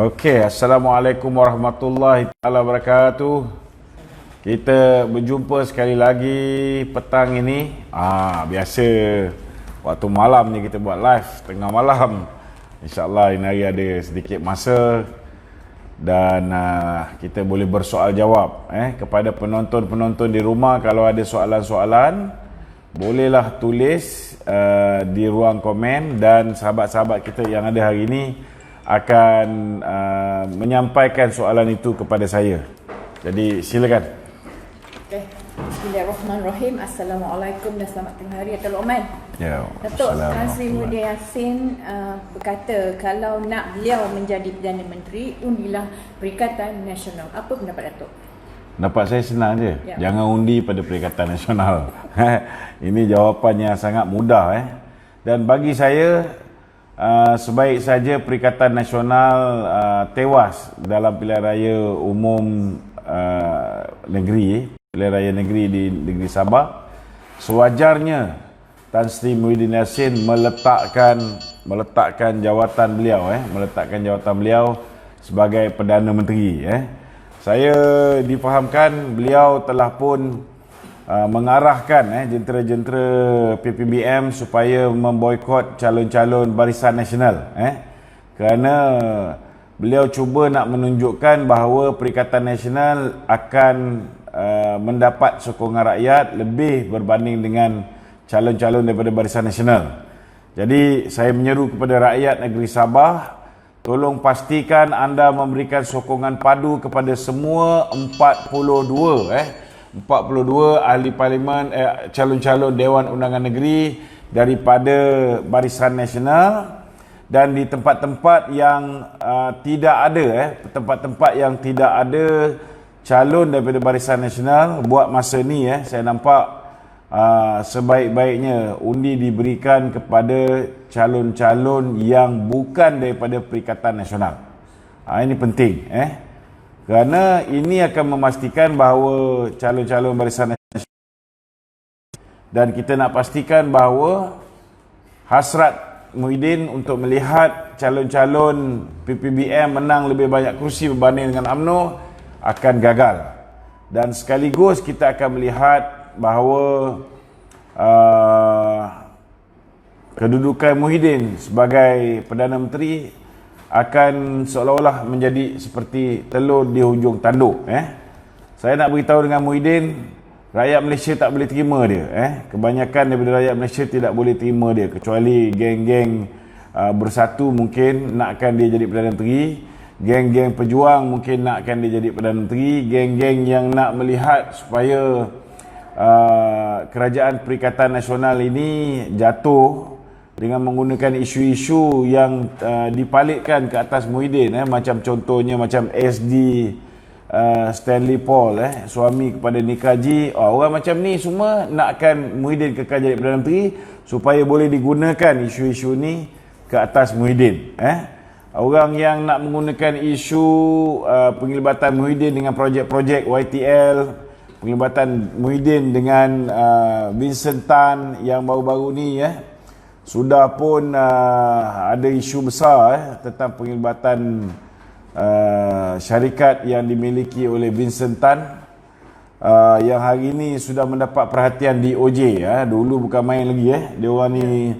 Okey, Assalamualaikum warahmatullahi wabarakatuh. Kita berjumpa sekali lagi petang ini. Biasa waktu malam ni kita buat live tengah malam. InsyaAllah ini hari ada sedikit masa dan kita boleh bersoal jawab kepada penonton-penonton di rumah. Kalau ada soalan-soalan, bolehlah tulis di ruang komen dan sahabat-sahabat kita yang ada hari ini akan menyampaikan soalan itu kepada saya. Jadi silakan. Okay. Bismillahirrahmanirrahim. Assalamualaikum dan selamat tengah hari Datuk Luqman. Ya. Datuk Tan Sri Muhyiddin Yassin berkata kalau nak beliau menjadi Perdana Menteri, undilah Perikatan Nasional. Apa pendapat Datuk? Pendapat saya senang je. Ya. Jangan undi pada Perikatan Nasional. Ini jawapan yang sangat mudah. Dan bagi saya, sebaik saja Perikatan Nasional tewas dalam pilihan raya umum negeri, pilihan raya negeri di negeri Sabah, sewajarnya Tan Sri Muhyiddin Yassin meletakkan jawatan beliau sebagai Perdana Menteri. Saya difahamkan beliau telah pun mengarahkan jentera-jentera PPBM supaya memboikot calon-calon Barisan Nasional kerana beliau cuba nak menunjukkan bahawa Perikatan Nasional akan mendapat sokongan rakyat lebih berbanding dengan calon-calon daripada Barisan Nasional. Jadi saya menyeru kepada rakyat negeri Sabah, tolong pastikan anda memberikan sokongan padu kepada semua 42 ahli parlimen, calon-calon Dewan Undangan Negeri daripada Barisan Nasional, dan di tempat-tempat yang tempat-tempat yang tidak ada calon daripada Barisan Nasional buat masa ni saya nampak sebaik-baiknya undi diberikan kepada calon-calon yang bukan daripada Perikatan Nasional. Ini penting kerana ini akan memastikan bahawa calon-calon Barisan Nasional, dan kita nak pastikan bahawa hasrat Muhyiddin untuk melihat calon-calon PPBM menang lebih banyak kursi berbanding dengan UMNO akan gagal. Dan sekaligus kita akan melihat bahawa kedudukan Muhyiddin sebagai Perdana Menteri akan seolah-olah menjadi seperti telur di hujung tanduk. Saya nak beritahu dengan Muhyiddin, rakyat Malaysia tak boleh terima dia. Kebanyakan daripada rakyat Malaysia tidak boleh terima dia, kecuali geng-geng bersatu mungkin nakkan dia jadi Perdana Menteri, geng-geng pejuang mungkin nakkan dia jadi Perdana Menteri, geng-geng yang nak melihat supaya kerajaan Perikatan Nasional ini jatuh dengan menggunakan isu-isu yang dipalitkan ke atas Muhyiddin, macam contohnya macam SD Stanley Paul, suami kepada Nikaji. Orang macam ni semua nakkan Muhyiddin kekal jadi Perdana Menteri supaya boleh digunakan isu-isu ni ke atas Muhyiddin. Orang yang nak menggunakan isu penglibatan Muhyiddin dengan projek-projek YTL, penglibatan Muhyiddin dengan Vincent Tan yang baru-baru ni sudah pun ada isu besar tentang penglibatan syarikat yang dimiliki oleh Vincent Tan, yang hari ini sudah mendapat perhatian DOJ. Dulu bukan main lagi. Dia orang ni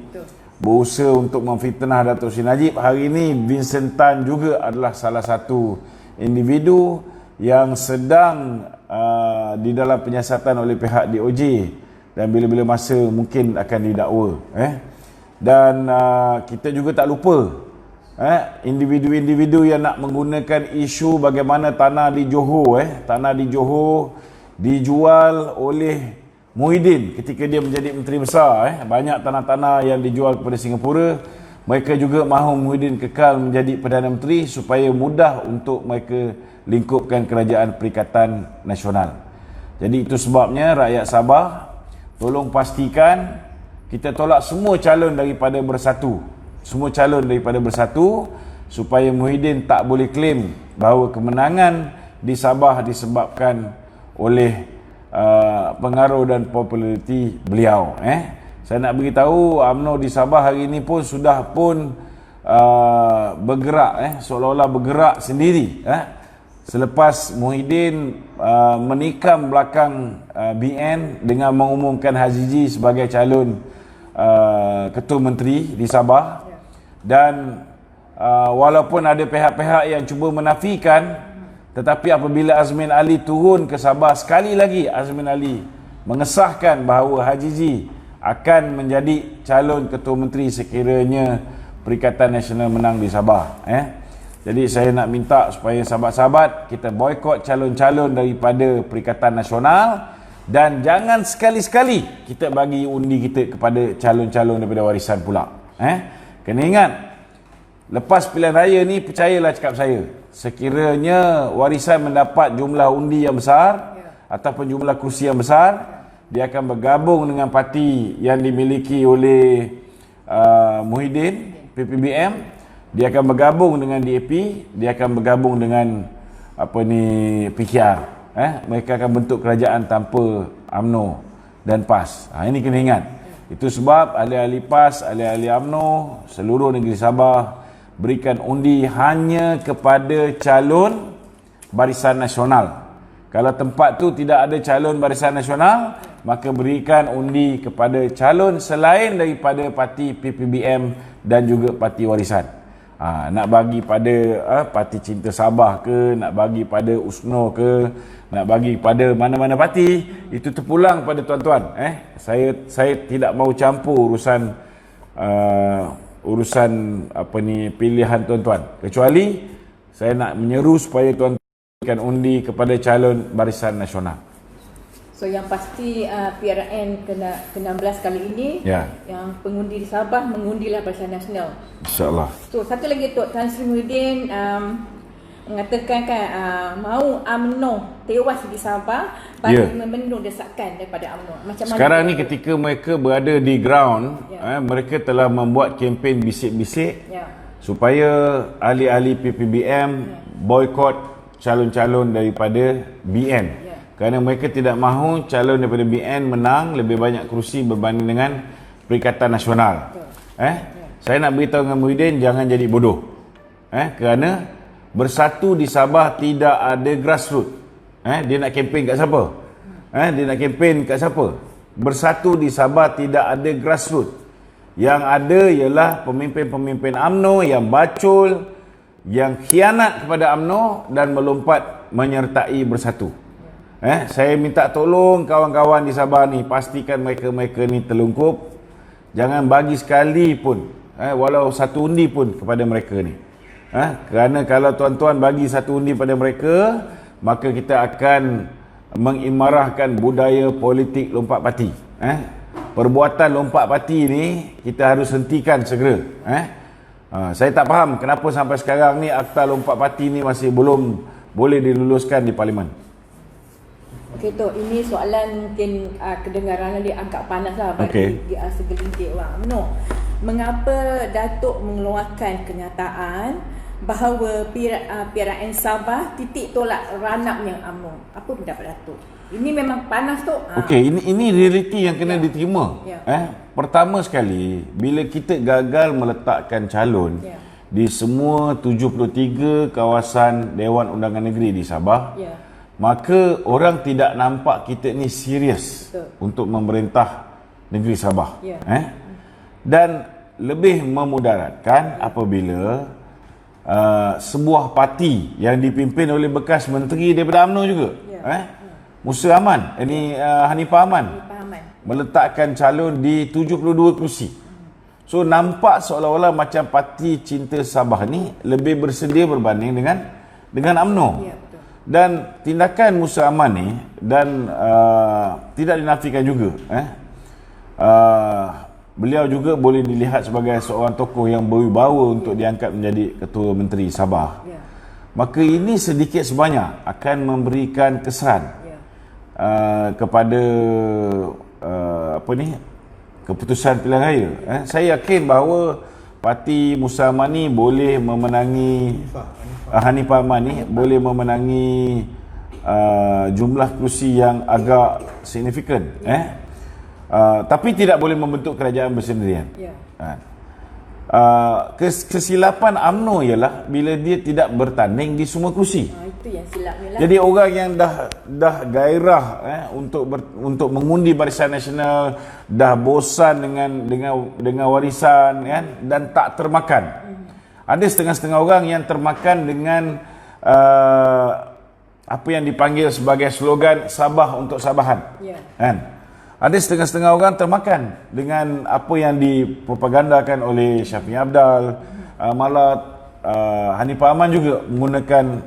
berusaha untuk memfitnah Datuk Seri Najib. Hari ini Vincent Tan juga adalah salah satu individu yang sedang di dalam penyiasatan oleh pihak DOJ, dan bila-bila masa mungkin akan didakwa. Dan kita juga tak lupa individu-individu yang nak menggunakan isu bagaimana tanah di Johor dijual oleh Muhyiddin ketika dia menjadi Menteri Besar. Banyak tanah-tanah yang dijual kepada Singapura. Mereka juga mahu Muhyiddin kekal menjadi Perdana Menteri supaya mudah untuk mereka lingkupkan kerajaan Perikatan Nasional. Jadi itu sebabnya rakyat Sabah, tolong pastikan kita tolak semua calon daripada Bersatu. Supaya Muhyiddin tak boleh claim bahawa kemenangan di Sabah disebabkan oleh pengaruh dan populariti beliau. Saya nak beritahu UMNO di Sabah hari ini pun sudah pun bergerak seolah-olah bergerak sendiri selepas Muhyiddin menikam belakang BN dengan mengumumkan Hazizi sebagai calon Ketua Menteri di Sabah. Dan walaupun ada pihak-pihak yang cuba menafikan, tetapi apabila Azmin Ali turun ke Sabah, sekali lagi Azmin Ali mengesahkan bahawa Hazizi akan menjadi calon Ketua Menteri sekiranya Perikatan Nasional menang di Sabah. Jadi saya nak minta supaya sahabat-sahabat kita boikot calon-calon daripada Perikatan Nasional, dan jangan sekali-sekali kita bagi undi kita kepada calon-calon daripada Warisan pula. Kena ingat, lepas pilihan raya ni, percayalah cakap saya, sekiranya Warisan mendapat jumlah undi yang besar ataupun jumlah kursi yang besar, dia akan bergabung dengan parti yang dimiliki oleh Muhyiddin, PPBM. Dia akan bergabung dengan DAP, dia akan bergabung dengan PKR. Mereka akan bentuk kerajaan tanpa UMNO dan PAS. Ini kena ingat. Itu sebab ahli-ahli PAS, ahli-ahli UMNO seluruh negeri Sabah berikan undi hanya kepada calon Barisan Nasional. Kalau tempat tu tidak ada calon Barisan Nasional, maka berikan undi kepada calon selain daripada parti PPBM dan juga parti Warisan. Nak bagi pada parti Cinta Sabah ke, nak bagi pada USNO ke, nak bagi pada mana-mana parti, itu terpulang pada tuan-tuan. Saya tidak mahu campur urusan pilihan tuan-tuan, kecuali saya nak menyeru supaya tuan-tuan berikan undi kepada calon Barisan Nasional. So yang pasti PRN ke-16 kali ini, yang pengundi di Sabah mengundilah Barisan Nasional, InsyaAllah. So satu lagi Tok Tan Sri Muhyiddin mengatakan mahu UMNO tewas di Sabah bagi memenuhi desakan daripada UMNO. Macam sekarang ni ketika mereka berada di ground, mereka telah membuat kempen bisik-bisik supaya ahli-ahli PPBM boikot calon-calon daripada BN. Kerana mereka tidak mahu calon daripada BN menang lebih banyak kerusi berbanding dengan Perikatan Nasional. Saya nak beritahu dengan Muhyiddin, jangan jadi bodoh. Kerana bersatu di Sabah tidak ada grassroots. Dia nak kempen kat siapa? Dia nak kempen kat siapa? Bersatu di Sabah tidak ada grassroots. Yang ada ialah pemimpin-pemimpin UMNO yang bacol, yang khianat kepada UMNO dan melompat menyertai bersatu. Saya minta tolong kawan-kawan di Sabah ni, pastikan mereka-mereka ni terlungkup. Jangan bagi sekali pun, walau satu undi pun kepada mereka ni. Kerana kalau tuan-tuan bagi satu undi pada mereka, maka kita akan mengimarahkan budaya politik lompat parti. Perbuatan lompat parti ni kita harus hentikan segera. Saya tak faham kenapa sampai sekarang ni akta lompat parti ni masih belum boleh diluluskan di Parlimen. Okey Tok, ini soalan mungkin kedengaran dia agak panas lah bagi segelintir orang. Mengapa Datuk mengeluarkan kenyataan bahawa PRN Sabah titik tolak run-up-nya UMNO? Apa pendapat Datuk? Ini memang panas Tok. Okey, ini realiti yang kena diterima. Pertama sekali, bila kita gagal meletakkan calon di semua 73 kawasan Dewan Undangan Negeri di Sabah, maka orang tidak nampak kita ni serius untuk memerintah negeri Sabah. Dan lebih memudaratkan apabila sebuah parti yang dipimpin oleh bekas menteri daripada UMNO juga, Musa Aman, Hanifah Aman, meletakkan calon di 72 kursi. So nampak seolah-olah macam parti Cinta Sabah ni lebih bersedia berbanding dengan UMNO. Dan tindakan Musa Aman ni dan tidak dinafikan juga, beliau juga boleh dilihat sebagai seorang tokoh yang berwibawa untuk diangkat menjadi Ketua Menteri Sabah. Maka ini sedikit sebanyak akan memberikan kesan kepada keputusan pilihan raya. Saya yakin bahawa parti Musa Aman ni boleh memenangi, Hanifah Aman ni boleh memenangi jumlah kerusi yang agak signifikan, tapi tidak boleh membentuk kerajaan bersendirian. kesilapan UMNO ialah bila dia tidak bertanding di semua kerusi. Itu yang silapnya lah. Jadi orang yang dah gairah untuk mengundi Barisan Nasional, dah bosan dengan warisan kan, dan tak termakan. Ada setengah-setengah orang yang termakan dengan apa yang dipanggil sebagai slogan Sabah untuk Sabahan. Kan? Ada setengah-setengah orang termakan dengan apa yang dipropagandakan oleh Syafiq Abdal, malah Hanifah Aman juga menggunakan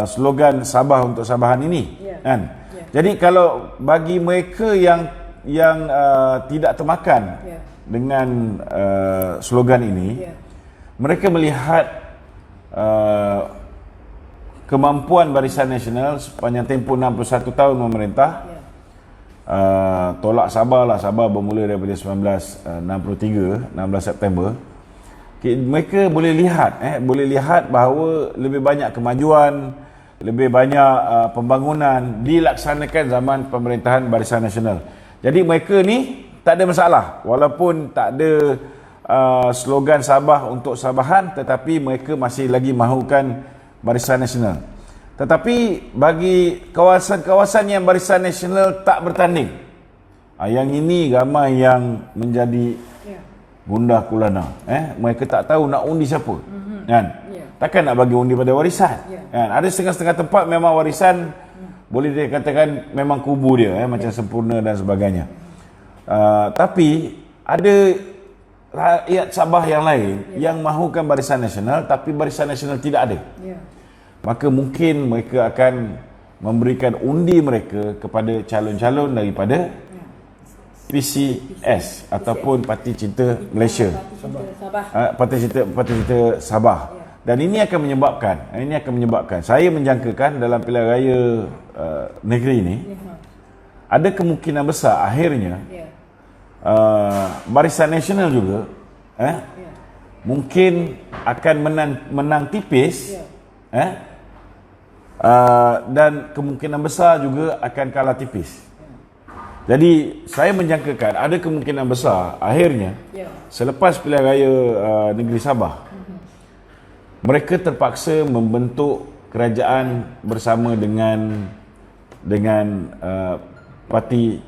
slogan Sabah untuk Sabahan ini. Kan? Jadi kalau bagi mereka yang tidak termakan dengan slogan ini, mereka melihat kemampuan Barisan Nasional sepanjang tempoh 61 tahun memerintah. Tolak Sabah lah, Sabah bermula daripada 1963, 16 September. Mereka boleh lihat bahawa lebih banyak kemajuan, lebih banyak pembangunan dilaksanakan zaman pemerintahan Barisan Nasional. Jadi mereka ni tak ada masalah walaupun tak ada slogan Sabah untuk Sabahan, tetapi mereka masih lagi mahukan Barisan Nasional. Tetapi bagi kawasan-kawasan yang Barisan Nasional tak bertanding, yang ini ramai yang menjadi gundah gulana. Mereka tak tahu nak undi siapa. Kan? Takkan nak bagi undi pada warisan. Kan? Ada setengah-setengah tempat memang warisan boleh dikatakan memang kubu dia, macam sempurna dan sebagainya. Tapi ada rakyat Sabah yang lain yang mahukan Barisan Nasional, tapi Barisan Nasional tidak ada. Maka mungkin mereka akan memberikan undi mereka kepada calon-calon daripada PCS ataupun Parti Cinta Malaysia, Parti Cinta Sabah. Dan ini akan menyebabkan saya menjangkakan dalam pilihan raya negeri ini ada kemungkinan besar akhirnya Barisan Nasional juga mungkin akan menang tipis, dan kemungkinan besar juga akan kalah tipis. Jadi saya menjangkakan ada kemungkinan besar akhirnya selepas pilihan raya negeri Sabah, mereka terpaksa membentuk kerajaan bersama dengan Parti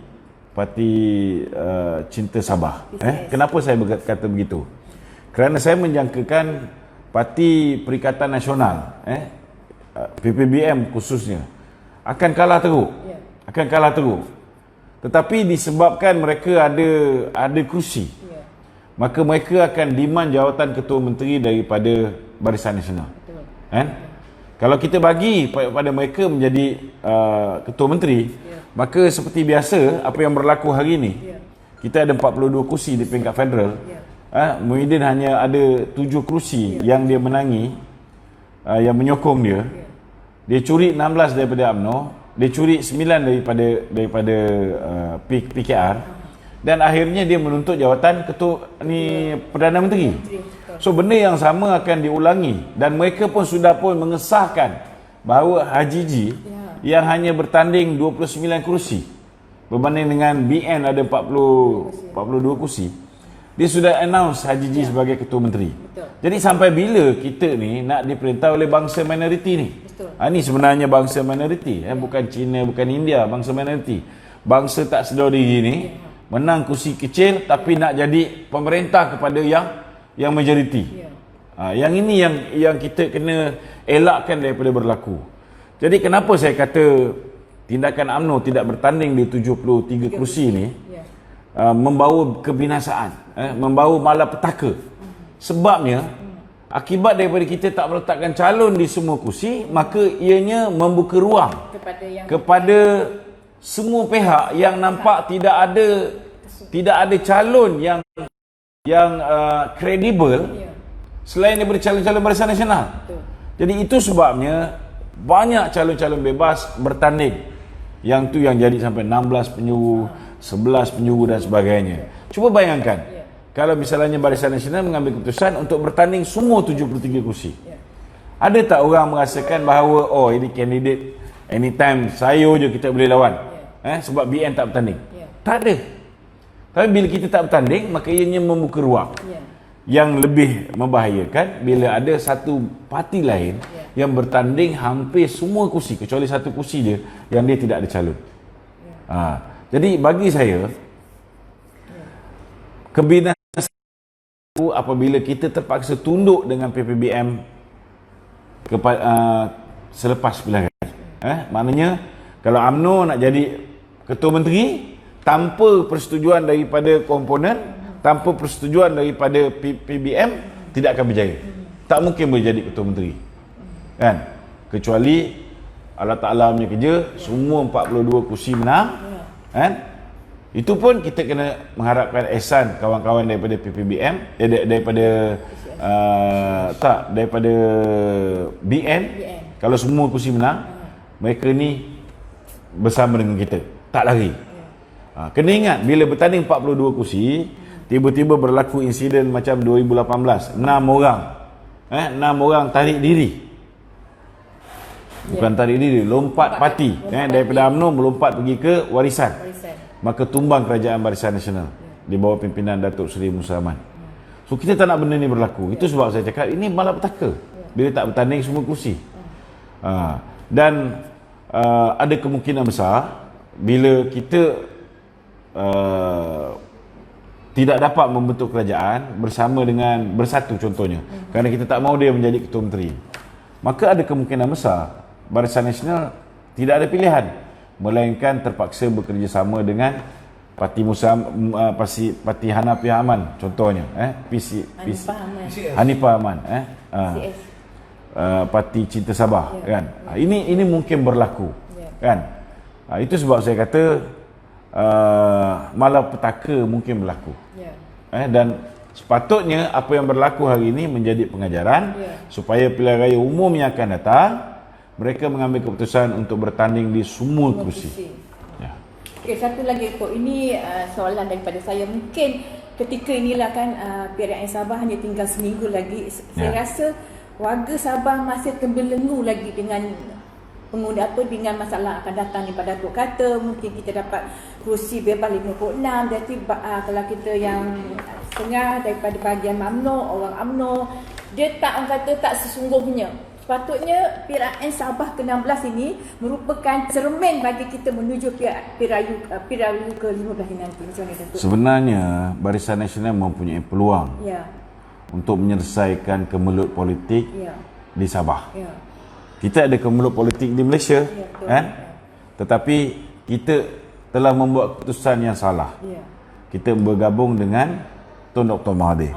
Cinta Sabah. Kenapa saya berkata begitu? Kerana saya menjangkakan Parti Perikatan Nasional, PPBM khususnya, akan kalah teruk. Tetapi disebabkan mereka ada kerusi, maka mereka akan demand jawatan Ketua Menteri daripada Barisan Nasional. Kalau kita bagi pada mereka menjadi Ketua Menteri, maka seperti biasa apa yang berlaku hari ini, kita ada 42 kursi di peringkat federal. Muhyiddin hanya ada 7 kursi yang dia menangi, yang menyokong dia. Dia curi 16 daripada UMNO, dia curi 9 daripada PKR, dan akhirnya dia menuntut jawatan Perdana Menteri. So benda yang sama akan diulangi, dan mereka pun sudah mengesahkan bahawa Hajiji yang hanya bertanding 29 kursi berbanding dengan BN ada 42 kursi, dia sudah announce Hajiji sebagai Ketua Menteri. Jadi sampai bila kita ni nak diperintah oleh bangsa minoriti ni? Ini sebenarnya bangsa minoriti, bukan Cina, bukan India, bangsa minoriti. Bangsa tak sedar diri ni menang kursi kecil tapi nak jadi pemerintah kepada yang majoriti. Yang ini yang kita kena elakkan daripada berlaku. Jadi kenapa saya kata tindakan UMNO tidak bertanding di 73 kursi ni membawa kebinasaan, membawa malapetaka. Sebabnya akibat daripada kita tak meletakkan calon di semua kursi, maka ianya membuka ruang kepada semua pihak yang nampak tidak ada calon yang kredibel selain daripada calon-calon Barisan Nasional. Jadi itu sebabnya banyak calon-calon bebas bertanding. Yang tu yang jadi sampai 16 penyuru, 11 penyuru dan sebagainya. Cuba bayangkan kalau misalnya Barisan Nasional mengambil keputusan untuk bertanding semua 73 kursi. Ada tak orang merasakan bahawa ini kandidat anytime sayo je kita boleh lawan, sebab BN tak bertanding? Tak ada. Tapi bila kita tak bertanding, maka ianya membuka ruang. yang lebih membahayakan bila ada satu parti lain yang bertanding hampir semua kursi kecuali satu kursi dia yang dia tidak ada calon. Jadi bagi saya kebinasaan apabila kita terpaksa tunduk dengan PPBM selepas pilihan raya. Maknanya kalau UMNO nak jadi ketua menteri tanpa persetujuan daripada komponen, tanpa persetujuan daripada PBM, tidak akan berjaya. Tak mungkin boleh jadi ketua menteri. Kan? Kecuali Allah Ta'ala punya kerja, semua 42 kursi menang. Kan? Itu pun kita kena mengharapkan ihsan kawan-kawan daripada PPBM, daripada BN. Kalau semua kursi menang, mereka ni bersama dengan kita. Tak lari. Kena ingat, bila bertanding 42 kursi, tiba-tiba berlaku insiden macam 2018, 6 orang tarik diri. Bukan tarik diri, lompat parti. Daripada UMNO melompat pergi ke warisan. Maka tumbang kerajaan Barisan Nasional di bawah pimpinan Datuk Seri Musa Ahmad. So kita tak nak benda ni berlaku. Itu sebab saya cakap ini malapetaka bila tak bertanding semua kursi. Dan ada kemungkinan besar bila kita tidak dapat membentuk kerajaan bersama dengan Bersatu contohnya, kerana kita tak mahu dia menjadi ketua menteri, maka ada kemungkinan besar Barisan Nasional tidak ada pilihan melainkan terpaksa bekerjasama dengan Parti Parti Hanafiah Aman contohnya, Hanifah Aman, Parti Cinta Sabah, kan. Ini mungkin berlaku, kan. Itu sebab saya kata malapetaka mungkin berlaku. Dan sepatutnya apa yang berlaku hari ini menjadi pengajaran supaya pilihan raya umum yang akan datang mereka mengambil keputusan untuk bertanding di semua kursi. Okay, satu lagi Tok, ini soalan daripada saya. Mungkin ketika inilah kan PRN Sabah hanya tinggal seminggu lagi. Saya rasa warga Sabah masih terbelenggu lagi dengan dengan masalah akan datang ni. Pada Datuk kata mungkin kita dapat kursi bebas 56, jadi kalau kita yang setengah daripada bahagian UMNO, orang UMNO, dia tak, orang kata tak sesungguhnya. Sepatutnya PRN Sabah ke-16 ini merupakan cermin bagi kita menuju PRU ke-15 nanti. Macam mana Datuk? Sebenarnya Barisan Nasional mempunyai peluang untuk menyelesaikan kemelut politik di Sabah. Kita ada kemelut politik di Malaysia, kan? Tetapi kita telah membuat keputusan yang salah. Kita bergabung dengan Tun Dr. Mahathir.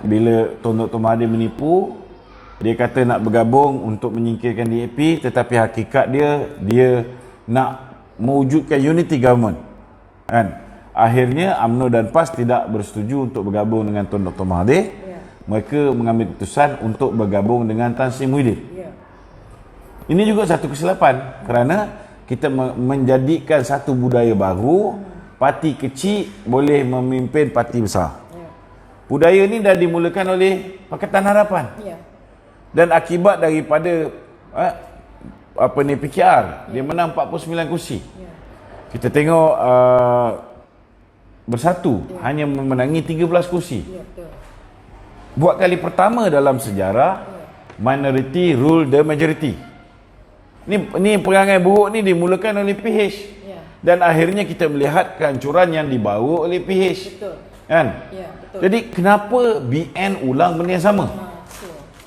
Bila Tun Dr. Mahathir menipu, dia kata nak bergabung untuk menyingkirkan DAP, tetapi hakikat dia nak mewujudkan unity government, kan? Akhirnya UMNO dan PAS tidak bersetuju untuk bergabung dengan Tun Dr. Mahathir. Mereka mengambil keputusan untuk bergabung dengan Tan Sri Muhyiddin. Ini juga satu kesilapan kerana kita menjadikan satu budaya baru, parti kecil boleh memimpin parti besar. Budaya ini dah dimulakan oleh Pakatan Harapan. Dan akibat daripada PKR, dia menang 49 kursi. Kita tengok Bersatu hanya memenangi 13 kursi. Buat kali pertama dalam sejarah, minority rule the majority. Ni perangai buruk ni dimulakan oleh PH. Dan akhirnya kita melihat kehancuran yang dibawa oleh PH. Kan? Jadi kenapa BN ulang benda yang sama?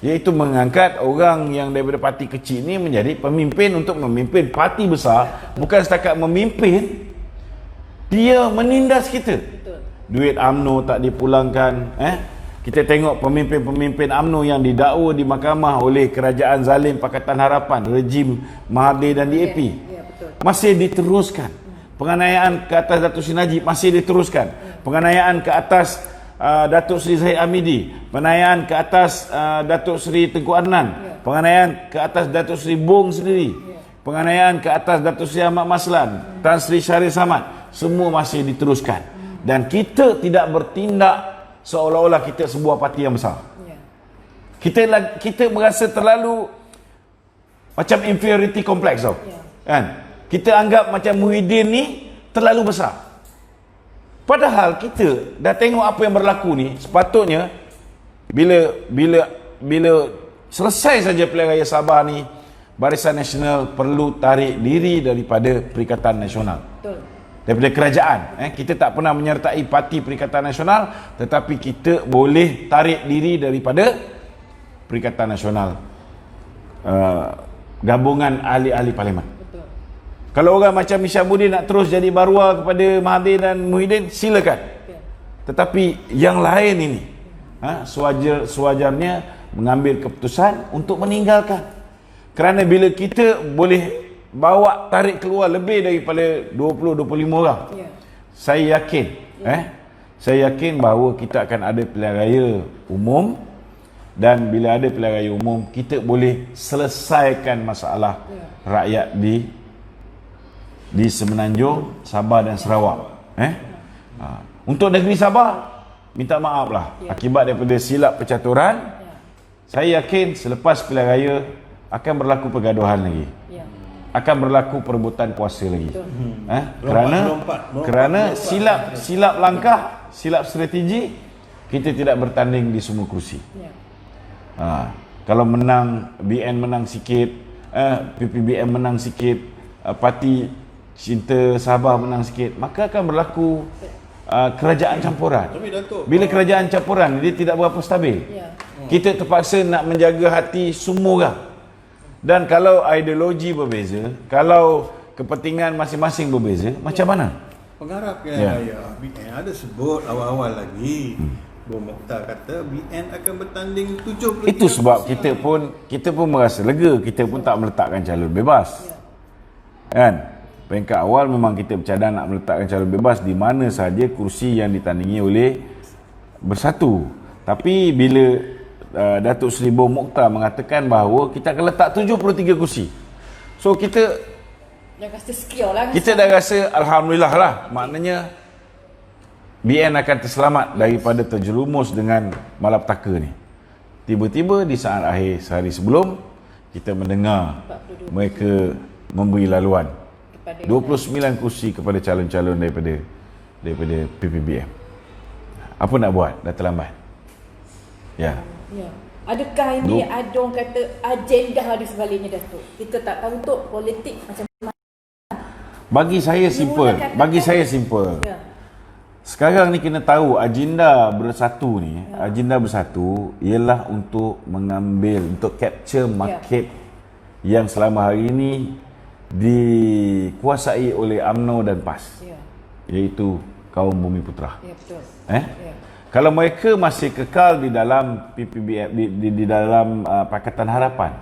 Iaitu mengangkat orang yang daripada parti kecil ni menjadi pemimpin untuk memimpin parti besar. Bukan setakat memimpin, dia menindas kita. Duit UMNO tak dipulangkan. Kita tengok pemimpin-pemimpin UMNO yang didakwa di mahkamah oleh kerajaan zalim Pakatan Harapan, rejim Mahathir dan DAP, masih diteruskan. Penganiayaan ke atas Datuk Seri Najib masih diteruskan. Penganiayaan ke atas Datuk Seri Zahid Hamidi, penganiayaan ke atas Datuk Seri Tengku Adnan, penganiayaan ke atas Datuk Seri Bong sendiri, penganiayaan ke atas Datuk Seri Ahmad Maslan, Tan Sri Syarif Samad, semua masih diteruskan. Dan kita tidak bertindak seolah-olah kita sebuah parti yang besar. Kita merasa terlalu macam inferiority complex tau. Kan? Kita anggap macam Muhyiddin ni terlalu besar. Padahal kita dah tengok apa yang berlaku ni, sepatutnya bila selesai saja pilihan raya Sabah ni, Barisan Nasional perlu tarik diri daripada Perikatan Nasional. Betul. Daripada kerajaan. Kita tak pernah menyertai parti Perikatan Nasional, tetapi kita boleh tarik diri daripada Perikatan Nasional. Gabungan ahli-ahli parlimen. Betul. Kalau orang macam Hishamuddin nak terus jadi barua kepada Mahathir dan Muhyiddin, silakan. Okay. Tetapi yang lain ini, sewajarnya mengambil keputusan untuk meninggalkan. Kerana bila kita boleh tarik keluar lebih daripada 20-25 orang, saya yakin bahawa kita akan ada pilihan raya umum, dan bila ada pilihan raya umum, kita boleh selesaikan masalah rakyat di Semenanjung, Sabah dan Sarawak. Untuk negeri Sabah, minta maaf lah akibat daripada silap percaturan. Saya yakin selepas pilihan raya akan berlaku pergaduhan lagi. Akan berlaku perebutan kuasa lagi. Kerana silap langkah, silap strategi, kita tidak bertanding di semua kerusi. Kalau menang, BN menang sikit, PPBM menang sikit, Parti Cinta Sabah menang sikit, maka akan berlaku kerajaan campuran. Bila kerajaan campuran, dia tidak berapa stabil. Kita terpaksa nak menjaga hati semua orang. Dan kalau ideologi berbeza, kalau kepentingan masing-masing berbeza, macam mana? Pengarah pilihan raya BN ada sebut awal-awal lagi, Bung Mokhtar kata BN akan bertanding 73%. Itu sebab kita pun merasa lega, kita pun tak meletakkan calon bebas. Kan? Peringkat awal memang kita bercadang nak meletakkan calon bebas di mana sahaja kursi yang ditandingi oleh Bersatu. Tapi bila Datuk Seri Bung Mokhtar mengatakan bahawa kita akan letak 73 kursi, so kita dah rasa secure lah. Kita dah rasa alhamdulillah lah. Maknanya BN akan terselamat daripada terjerumus dengan malapetaka ni. Tiba-tiba di saat akhir sehari sebelum, kita mendengar mereka memberi laluan 29 kursi kepada calon-calon daripada PPBM. Apa nak buat? Dah terlambat. Ya. Adakah ini ada orang kata agenda di sebaliknya, Datuk? Kita tak tahu tu politik macam mana. Bagi saya simple. Sekarang ni kena tahu agenda Bersatu ni, agenda Bersatu ialah untuk mengambil, untuk capture market yang selama hari ini dikuasai oleh UMNO dan PAS, iaitu kaum Bumi Putra. Ya, betul. Kalau mereka masih kekal di dalam PPBM, di dalam Pakatan Harapan,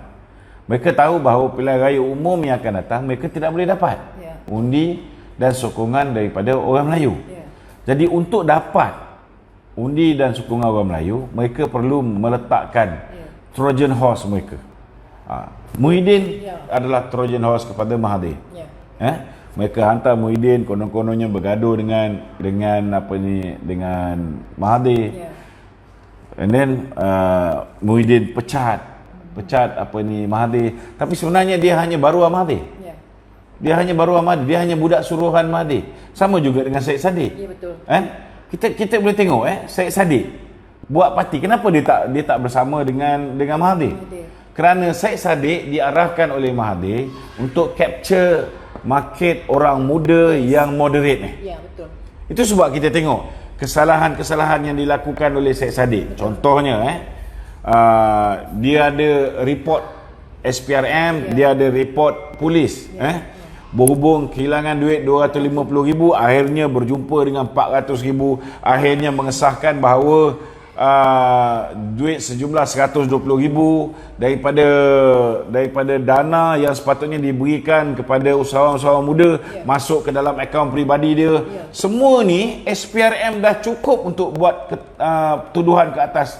mereka tahu bahawa pilihan raya umum yang akan datang mereka tidak boleh dapat undi dan sokongan daripada orang Melayu. Jadi untuk dapat undi dan sokongan orang Melayu, mereka perlu meletakkan Trojan horse mereka. Muhyiddin adalah Trojan horse kepada Mahathir. Mereka hantar Muhyiddin, konon-kononnya bergaduh dengan Mahathir. And then Muhyiddin pecat Mahathir. Tapi sebenarnya dia hanya baruah Mahathir. Dia hanya budak suruhan Mahathir. Sama juga dengan Syed Saddiq. Ya, betul. Kita boleh tengok Syed Saddiq buat parti. Kenapa dia tak bersama dengan Mahathir? Kerana Syed Saddiq diarahkan oleh Mahathir untuk capture market orang muda yang moderate ni. Ya, betul. Itu sebab kita tengok kesalahan-kesalahan yang dilakukan oleh Syed Saddiq. Contohnya dia ada report SPRM, dia ada report polis, berhubung kehilangan duit 250,000, akhirnya berjumpa dengan 400,000, akhirnya mengesahkan bahawa duit sejumlah 120,000 daripada dana yang sepatutnya diberikan kepada usahawan-usahawan muda masuk ke dalam akaun peribadi dia. Semua ni SPRM dah cukup untuk buat tuduhan ke atas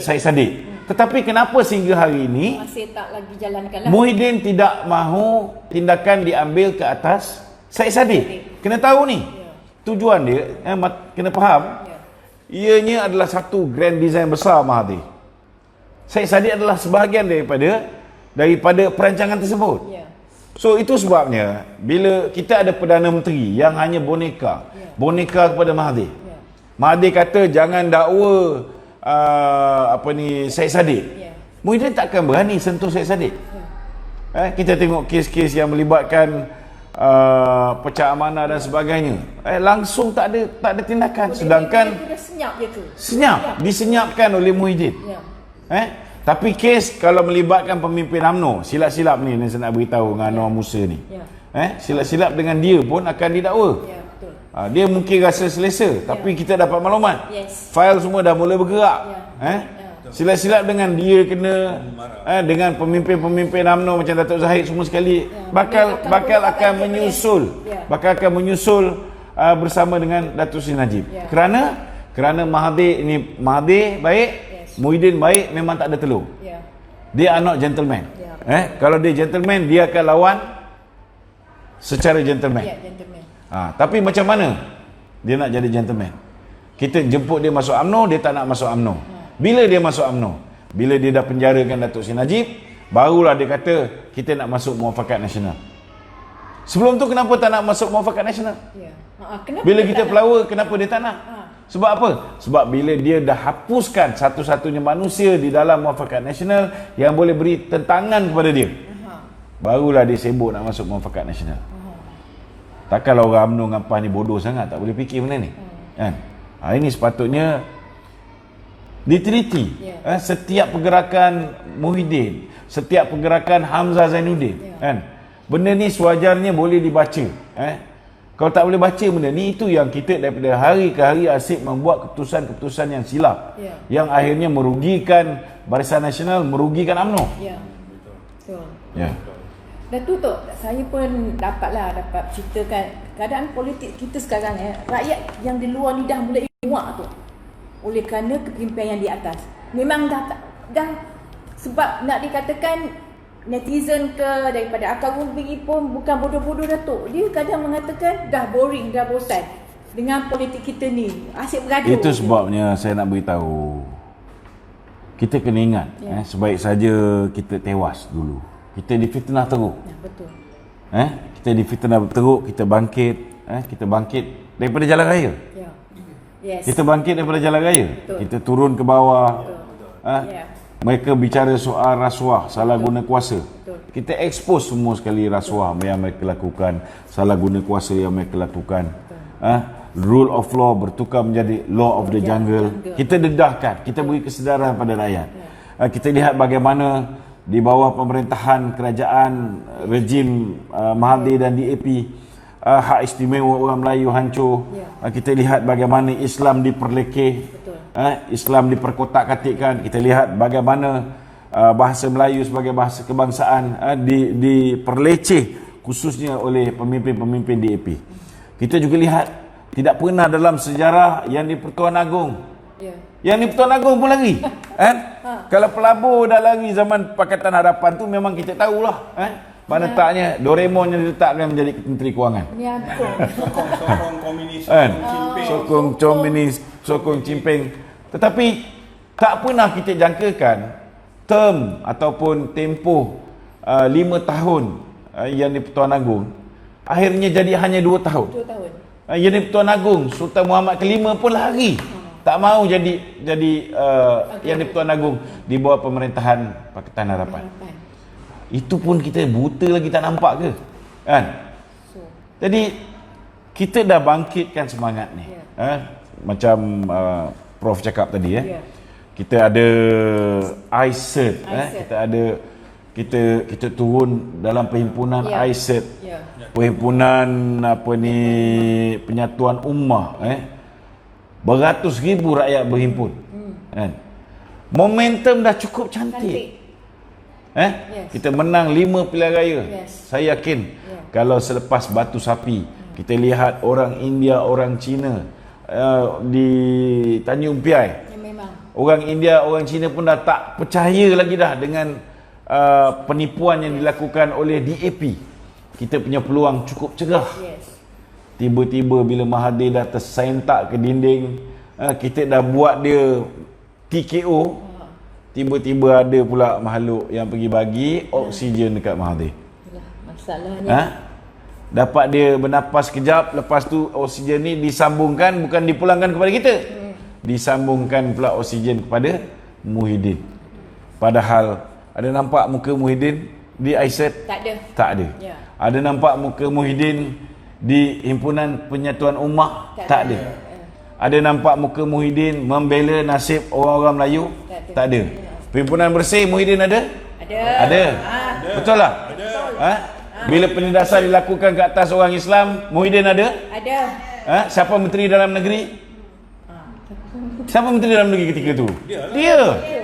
Syed Saddiq. Tetapi kenapa sehingga hari ini masih tak lagi jalankan lah. Muhyiddin tidak mahu tindakan diambil ke atas Syed Saddiq? Kena tahu ni tujuan dia, kena faham. Ianya adalah satu grand design besar Mahathir. Syed Saddiq adalah sebahagian daripada perancangan tersebut. So itu sebabnya bila kita ada Perdana Menteri yang hanya boneka, boneka kepada Mahathir. Mahathir kata jangan dakwa Syed Saddiq. Muhyiddin takkan berani sentuh Syed Saddiq. Kita tengok kes-kes yang melibatkan pecah amanah dan sebagainya. Langsung tak ada tindakan. Sedangkan disenyapkan oleh Muhyiddin. Tapi kes kalau melibatkan pemimpin UMNO, silap-silap ni saya nak beritahu dengan Anwar Musa ni. Silap-silap dengan dia pun akan didakwa. Dia mungkin rasa selesa, tapi kita dapat maklumat. Fail semua dah mula bergerak. Silap-silap dengan dia kena dengan pemimpin-pemimpin UMNO macam Datuk Zahid semua sekali bakal akan menyusul bersama dengan Datuk Seri Najib. Kerana Mahathir baik, Muhyiddin baik, memang tak ada telur. Dia are not gentleman. Kalau dia gentleman, dia akan lawan secara gentleman. Tapi macam mana dia nak jadi gentleman? Kita jemput dia masuk UMNO, dia tak nak masuk UMNO. Bila dia masuk UMNO, bila dia dah penjarakan Datuk Seri Najib, barulah dia kata kita nak masuk Muafakat Nasional. Sebelum tu kenapa tak nak masuk Muafakat Nasional? Bila kita pelawa, kenapa dia tak nak? Sebab apa? Sebab bila dia dah hapuskan satu-satunya manusia di dalam Muafakat Nasional yang boleh beri tentangan kepada dia, barulah dia sibuk nak masuk Muafakat Nasional. Takkanlah orang UMNO dengan PAS ni bodoh sangat, tak boleh fikir benda ni. Ini sepatutnya diteliti. Setiap pergerakan Muhyiddin, setiap pergerakan Hamzah Zainuddin, benda ni sewajarnya boleh dibaca. Kalau tak boleh baca benda ni, itu yang kita daripada hari ke hari asyik membuat keputusan-keputusan yang silap, yang akhirnya merugikan Barisan Nasional, merugikan UMNO. Betul. Datuk tu, saya pun dapat ceritakan keadaan politik kita sekarang. Rakyat yang di luar ni dah mulai muak tu oleh kerana kepimpinan yang di atas. Memang dah sebab nak dikatakan netizen ke daripada akar rumput pun bukan bodoh-bodoh Datuk. Dia kadang mengatakan dah boring, dah bosan dengan politik kita ni. Asyik bergaduh. Itu sebabnya saya nak beritahu, kita kena ingat, sebaik saja kita tewas dulu, kita difitnah teruk. Betul. Kita difitnah teruk, kita bangkit daripada jalan raya. Kita bangkit daripada jalan raya. Betul. Kita turun ke bawah. Mereka bicara soal rasuah, salah guna kuasa. Kita expose semua sekali rasuah yang mereka lakukan, salah guna kuasa yang mereka lakukan. Rule of law bertukar menjadi law of the jungle. Kita dedahkan, kita beri kesedaran pada rakyat. Kita lihat bagaimana di bawah pemerintahan kerajaan rejim Mahathir dan DAP, hak istimewa orang Melayu hancur. Kita lihat bagaimana Islam diperlekeh, Islam diperkotak-katikkan. Kita lihat bagaimana bahasa Melayu sebagai bahasa kebangsaan diperleceh khususnya oleh pemimpin-pemimpin DAP. Kita juga lihat tidak pernah dalam sejarah Yang di-Pertuan Agong. Yang di-Pertuan Agong pun lari. Kalau pelabur dah lari zaman Pakatan Harapan tu, memang kita tahulah. Mana taknya Doraemon yang diletakkan menjadi Menteri Kewangan. Sokong komunis, sokong cimpeng. Tetapi tak pernah kita jangkakan term ataupun tempoh 5 tahun Yang di-Pertuan Agong akhirnya jadi hanya 2 tahun. Yang di-Pertuan Agong Sultan Muhammad ke-5 pun lari. Tak mahu jadi Yang di-Pertuan Agong di bawah pemerintahan Pakatan Harapan. Itu pun kita buta lagi tak nampak ke? Jadi kita dah bangkitkan semangat ni. Macam Prof cakap tadi, kita ada ICERT, kita turun dalam perhimpunan ICERT, perhimpunan Penyatuan Ummah, beratus ribu rakyat berhimpun. Momentum dah cukup cantik. Kita menang 5 pilihan raya. Saya yakin kalau selepas Batu Sapi kita lihat orang India, orang Cina di Tanjung Piai, orang India, orang Cina pun dah tak percaya lagi dah dengan penipuan yang dilakukan oleh DAP. Kita punya peluang cukup cerah. Tiba-tiba bila Mahathir dah tersentak ke dinding, kita dah buat dia TKO, tiba-tiba ada pula makhluk yang pergi bagi oksigen dekat Mahathir. Masalahnya Dapat dia bernafas kejap, lepas tu oksigen ni disambungkan, bukan dipulangkan kepada kita. Disambungkan pula oksigen kepada Muhyiddin. Padahal ada nampak muka Muhyiddin di ISET? tak ada. Tak ada. Ya. Ada nampak muka Muhyiddin di Himpunan Penyatuan Ummah? Tak ada. Ada nampak muka Muhyiddin membela nasib orang-orang Melayu? Tak ada. Perhimpunan Bersih Muhyiddin ada? Ada. Betul lah? Ada. Bila penindasan dilakukan ke atas orang Islam, Muhyiddin ada? Ada. Siapa Menteri Dalam Negeri? Siapa Menteri Dalam Negeri ketika tu? Dia.